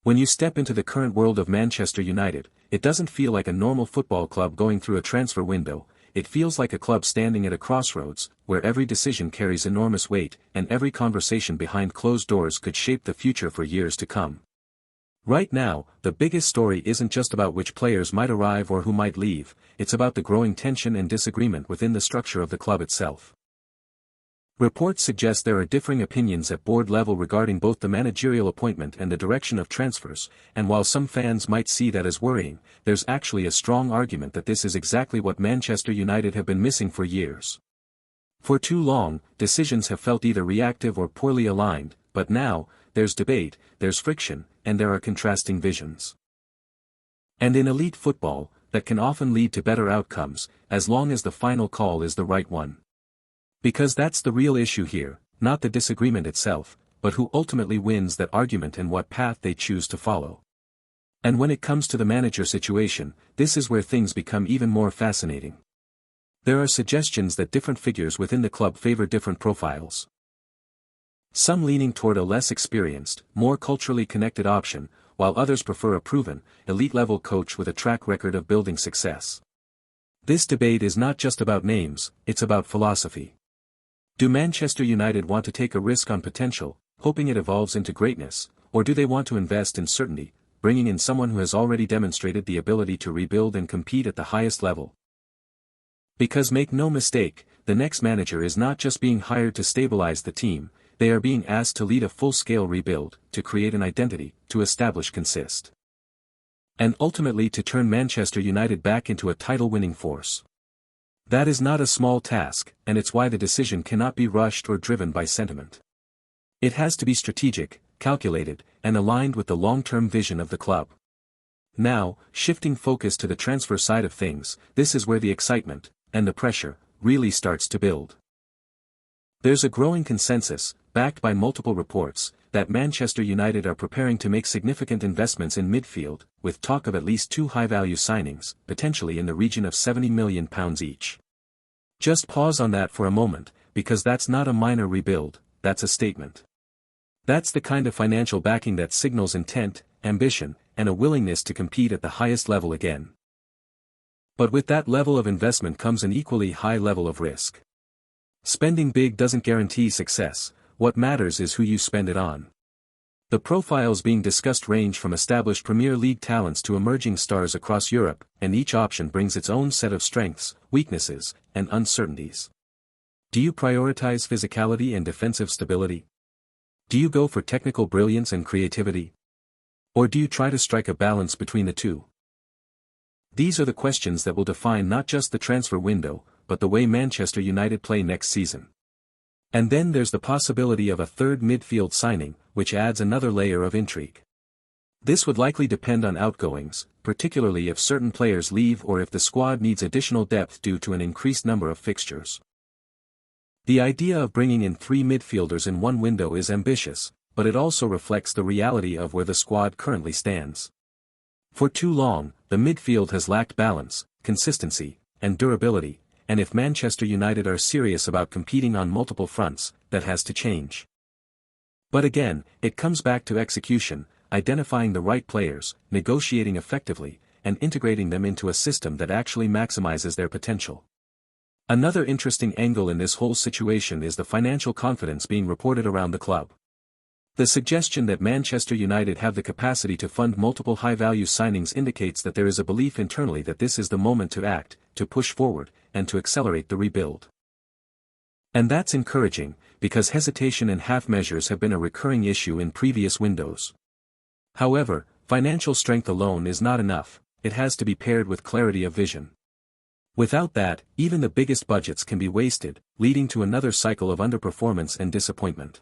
When you step into the current world of Manchester United, it doesn't feel like a normal football club going through a transfer window. It feels like a club standing at a crossroads, where every decision carries enormous weight, and every conversation behind closed doors could shape the future for years to come. Right now, the biggest story isn't just about which players might arrive or who might leave, it's about the growing tension and disagreement within the structure of the club itself. Reports suggest there are differing opinions at board level regarding both the managerial appointment and the direction of transfers, and while some fans might see that as worrying, there's actually a strong argument that this is exactly what Manchester United have been missing for years. For too long, decisions have felt either reactive or poorly aligned, but now, there's debate, there's friction, and there are contrasting visions. And in elite football, that can often lead to better outcomes, as long as the final call is the right one. Because that's the real issue here, not the disagreement itself, but who ultimately wins that argument and what path they choose to follow. And when it comes to the manager situation, this is where things become even more fascinating. There are suggestions that different figures within the club favor different profiles. Some leaning toward a less experienced, more culturally connected option, while others prefer a proven, elite-level coach with a track record of building success. This debate is not just about names, it's about philosophy. Do Manchester United want to take a risk on potential, hoping it evolves into greatness, or do they want to invest in certainty, bringing in someone who has already demonstrated the ability to rebuild and compete at the highest level? Because make no mistake, the next manager is not just being hired to stabilize the team, they are being asked to lead a full-scale rebuild, to create an identity, to establish consist. And ultimately to turn Manchester United back into a title-winning force. That is not a small task, and it's why the decision cannot be rushed or driven by sentiment. It has to be strategic, calculated, and aligned with the long-term vision of the club. Now, shifting focus to the transfer side of things, this is where the excitement, and the pressure, really starts to build. There's a growing consensus, backed by multiple reports, that Manchester United are preparing to make significant investments in midfield, with talk of at least 2 high-value signings, potentially in the region of £70 million each. Just pause on that for a moment, because that's not a minor rebuild, that's a statement. That's the kind of financial backing that signals intent, ambition, and a willingness to compete at the highest level again. But with that level of investment comes an equally high level of risk. Spending big doesn't guarantee success, what matters is who you spend it on. The profiles being discussed range from established Premier League talents to emerging stars across Europe, and each option brings its own set of strengths, weaknesses, and uncertainties. Do you prioritize physicality and defensive stability? Do you go for technical brilliance and creativity? Or do you try to strike a balance between the two? These are the questions that will define not just the transfer window, but the way Manchester United play next season. And then there's the possibility of a third midfield signing, which adds another layer of intrigue. This would likely depend on outgoings, particularly if certain players leave or if the squad needs additional depth due to an increased number of fixtures. The idea of bringing in 3 midfielders in one window is ambitious, but it also reflects the reality of where the squad currently stands. For too long, the midfield has lacked balance, consistency, and durability, and if Manchester United are serious about competing on multiple fronts, that has to change. But again, it comes back to execution, identifying the right players, negotiating effectively, and integrating them into a system that actually maximizes their potential. Another interesting angle in this whole situation is the financial confidence being reported around the club. The suggestion that Manchester United have the capacity to fund multiple high-value signings indicates that there is a belief internally that this is the moment to act, to push forward, and to accelerate the rebuild. And that's encouraging, because hesitation and half measures have been a recurring issue in previous windows. However, financial strength alone is not enough, it has to be paired with clarity of vision. Without that, even the biggest budgets can be wasted, leading to another cycle of underperformance and disappointment.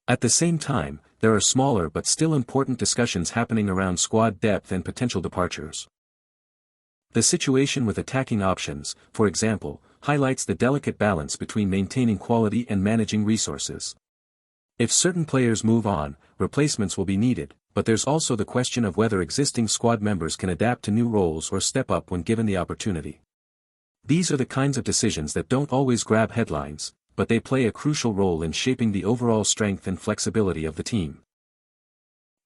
At the same time, there are smaller but still important discussions happening around squad depth and potential departures. The situation with attacking options, for example, highlights the delicate balance between maintaining quality and managing resources. If certain players move on, replacements will be needed, but there's also the question of whether existing squad members can adapt to new roles or step up when given the opportunity. These are the kinds of decisions that don't always grab headlines, but they play a crucial role in shaping the overall strength and flexibility of the team.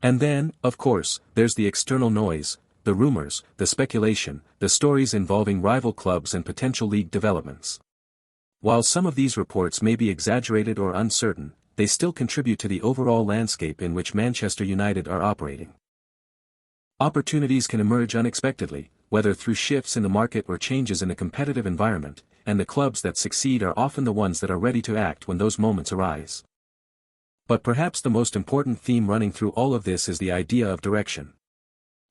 And then, of course, there's the external noise, the rumors, the speculation, the stories involving rival clubs and potential league developments. While some of these reports may be exaggerated or uncertain, they still contribute to the overall landscape in which Manchester United are operating. Opportunities can emerge unexpectedly, whether through shifts in the market or changes in a competitive environment, and the clubs that succeed are often the ones that are ready to act when those moments arise. But perhaps the most important theme running through all of this is the idea of direction.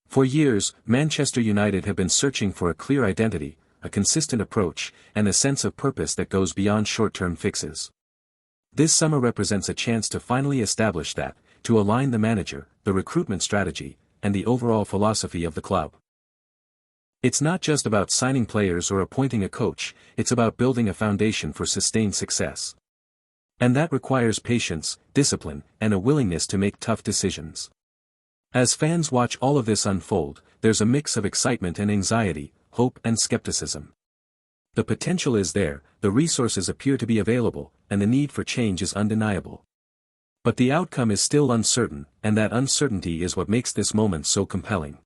For years, Manchester United have been searching for a clear identity, a consistent approach, and a sense of purpose that goes beyond short-term fixes. This summer represents a chance to finally establish that, to align the manager, the recruitment strategy, and the overall philosophy of the club. It's not just about signing players or appointing a coach, it's about building a foundation for sustained success. And that requires patience, discipline, and a willingness to make tough decisions. As fans watch all of this unfold, there's a mix of excitement and anxiety, hope and skepticism. The potential is there, the resources appear to be available, and the need for change is undeniable. But the outcome is still uncertain, and that uncertainty is what makes this moment so compelling.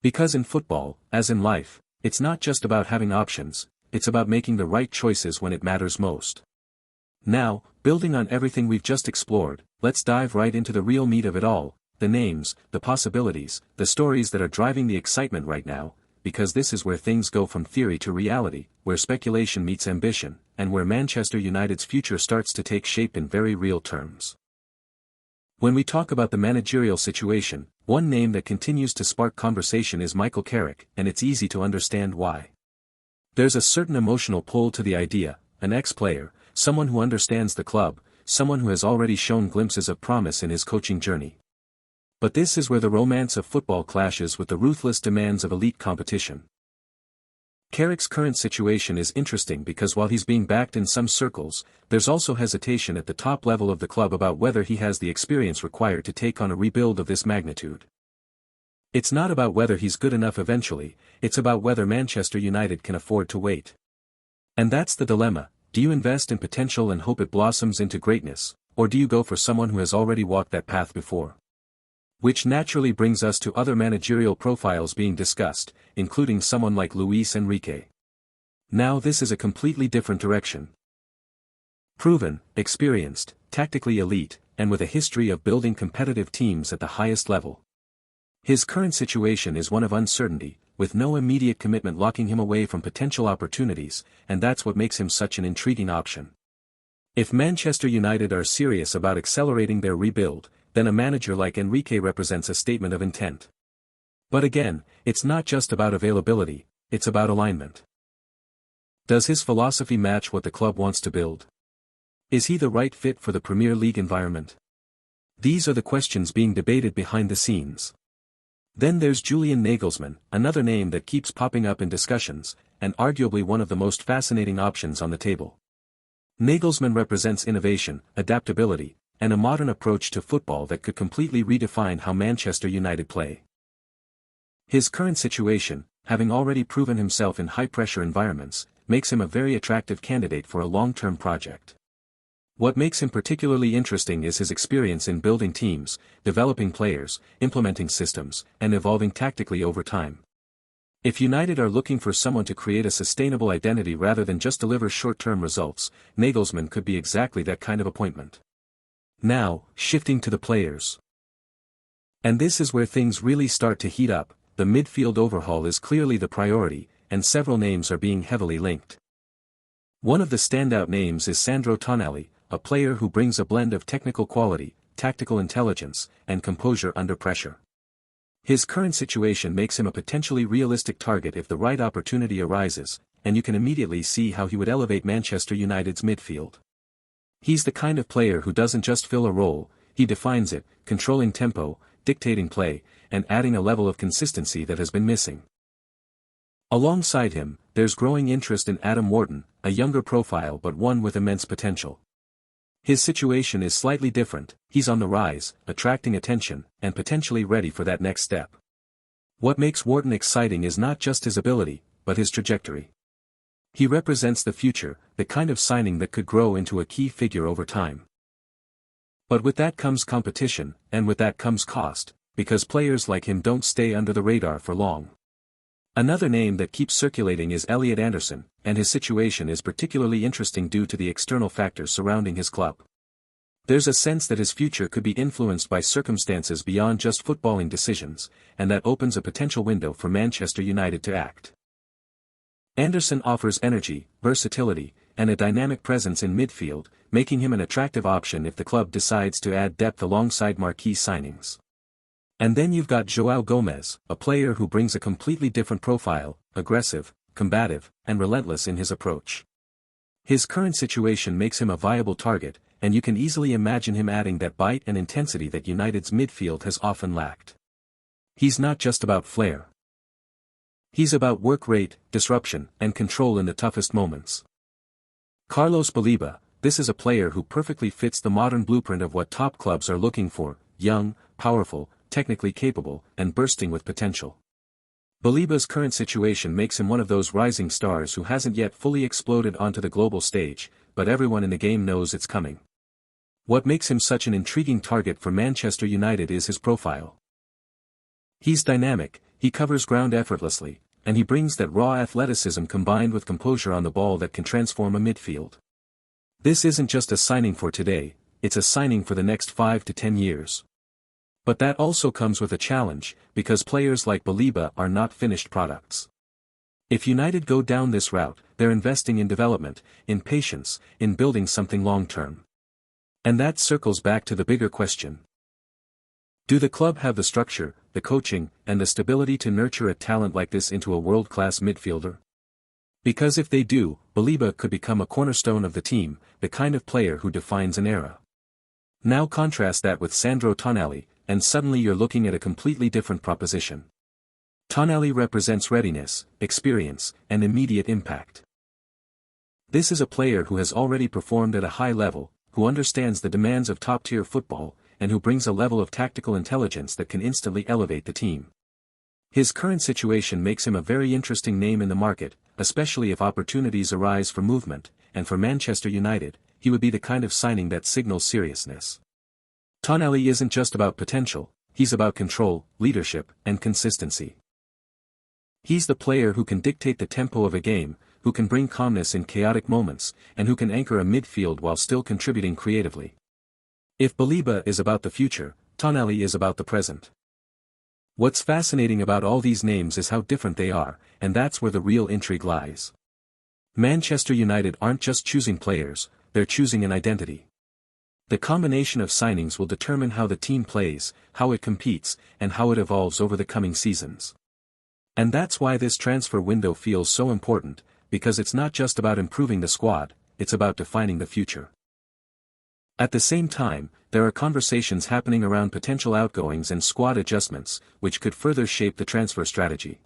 Because in football, as in life, it's not just about having options, it's about making the right choices when it matters most. Now, building on everything we've just explored, let's dive right into the real meat of it all, the names, the possibilities, the stories that are driving the excitement right now, because this is where things go from theory to reality, where speculation meets ambition, and where Manchester United's future starts to take shape in very real terms. When we talk about the managerial situation, one name that continues to spark conversation is Michael Carrick, and it's easy to understand why. There's a certain emotional pull to the idea, an ex-player, someone who understands the club, someone who has already shown glimpses of promise in his coaching journey. But this is where the romance of football clashes with the ruthless demands of elite competition. Carrick's current situation is interesting because while he's being backed in some circles, there's also hesitation at the top level of the club about whether he has the experience required to take on a rebuild of this magnitude. It's not about whether he's good enough eventually, it's about whether Manchester United can afford to wait. And that's the dilemma: do you invest in potential and hope it blossoms into greatness, or do you go for someone who has already walked that path before? Which naturally brings us to other managerial profiles being discussed, including someone like Luis Enrique. Now this is a completely different direction. Proven, experienced, tactically elite, and with a history of building competitive teams at the highest level. His current situation is one of uncertainty, with no immediate commitment locking him away from potential opportunities, and that's what makes him such an intriguing option. If Manchester United are serious about accelerating their rebuild, then a manager like Enrique represents a statement of intent. But again, it's not just about availability, it's about alignment. Does his philosophy match what the club wants to build? Is he the right fit for the Premier League environment? These are the questions being debated behind the scenes. Then there's Julian Nagelsmann, another name that keeps popping up in discussions, and arguably one of the most fascinating options on the table. Nagelsmann represents innovation, adaptability, and a modern approach to football that could completely redefine how Manchester United play. His current situation, having already proven himself in high-pressure environments, makes him a very attractive candidate for a long-term project. What makes him particularly interesting is his experience in building teams, developing players, implementing systems, and evolving tactically over time. If United are looking for someone to create a sustainable identity rather than just deliver short-term results, Nagelsmann could be exactly that kind of appointment. Now, shifting to the players. And this is where things really start to heat up. The midfield overhaul is clearly the priority, and several names are being heavily linked. One of the standout names is Sandro Tonali, a player who brings a blend of technical quality, tactical intelligence, and composure under pressure. His current situation makes him a potentially realistic target if the right opportunity arises, and you can immediately see how he would elevate Manchester United's midfield. He's the kind of player who doesn't just fill a role, he defines it, controlling tempo, dictating play, and adding a level of consistency that has been missing. Alongside him, there's growing interest in Adam Wharton, a younger profile but one with immense potential. His situation is slightly different, he's on the rise, attracting attention, and potentially ready for that next step. What makes Wharton exciting is not just his ability, but his trajectory. He represents the future, the kind of signing that could grow into a key figure over time. But with that comes competition, and with that comes cost, because players like him don't stay under the radar for long. Another name that keeps circulating is Elliot, and his situation is particularly interesting due to the external factors surrounding his club. There's a sense that his future could be influenced by circumstances beyond just footballing decisions, and that opens a potential window for Manchester United to act. Anderson offers energy, versatility, and a dynamic presence in midfield, making him an attractive option if the club decides to add depth alongside marquee signings. And then you've got Joao Gomez, a player who brings a completely different profile, aggressive, combative, and relentless in his approach. His current situation makes him a viable target, and you can easily imagine him adding that bite and intensity that United's midfield has often lacked. He's not just about flair. He's about work rate, disruption, and control in the toughest moments. Carlos Baleba, this is a player who perfectly fits the modern blueprint of what top clubs are looking for: young, powerful, technically capable, and bursting with potential. Baleba's current situation makes him one of those rising stars who hasn't yet fully exploded onto the global stage, but everyone in the game knows it's coming. What makes him such an intriguing target for Manchester United is his profile. He's dynamic, he covers ground effortlessly, and he brings that raw athleticism combined with composure on the ball that can transform a midfield. This isn't just a signing for today, it's a signing for the next 5 to 10 years. But that also comes with a challenge, because players like Baleba are not finished products. If United go down this route, they're investing in development, in patience, in building something long-term. And that circles back to the bigger question. Do the club have the structure, the coaching, and the stability to nurture a talent like this into a world-class midfielder? Because if they do, Baleba could become a cornerstone of the team, the kind of player who defines an era. Now contrast that with Sandro Tonali, and suddenly you're looking at a completely different proposition. Tonali represents readiness, experience, and immediate impact. This is a player who has already performed at a high level, who understands the demands of top-tier football, and who brings a level of tactical intelligence that can instantly elevate the team. His current situation makes him a very interesting name in the market, especially if opportunities arise for movement, and for Manchester United, he would be the kind of signing that signals seriousness. Tonali isn't just about potential, he's about control, leadership, and consistency. He's the player who can dictate the tempo of a game, who can bring calmness in chaotic moments, and who can anchor a midfield while still contributing creatively. If Baleba is about the future, Tonali is about the present. What's fascinating about all these names is how different they are, and that's where the real intrigue lies. Manchester United aren't just choosing players, they're choosing an identity. The combination of signings will determine how the team plays, how it competes, and how it evolves over the coming seasons. And that's why this transfer window feels so important, because it's not just about improving the squad, it's about defining the future. At the same time, there are conversations happening around potential outgoings and squad adjustments, which could further shape the transfer strategy.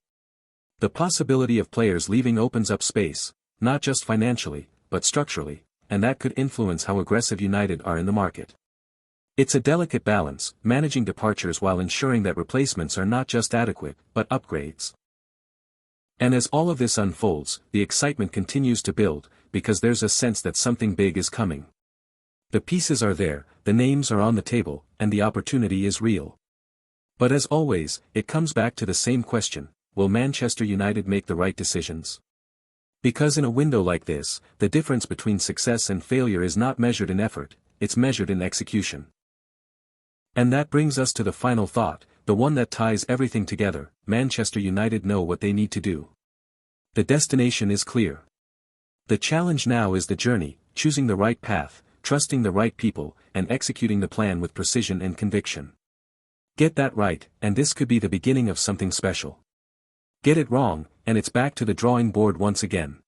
The possibility of players leaving opens up space, not just financially, but structurally, and that could influence how aggressive United are in the market. It's a delicate balance, managing departures while ensuring that replacements are not just adequate, but upgrades. And as all of this unfolds, the excitement continues to build, because there's a sense that something big is coming. The pieces are there, the names are on the table, and the opportunity is real. But as always, it comes back to the same question: will Manchester United make the right decisions? Because in a window like this, the difference between success and failure is not measured in effort, it's measured in execution. And that brings us to the final thought, the one that ties everything together: Manchester United know what they need to do. The destination is clear. The challenge now is the journey, choosing the right path, trusting the right people, and executing the plan with precision and conviction. Get that right, and this could be the beginning of something special. Get it wrong, and it's back to the drawing board once again.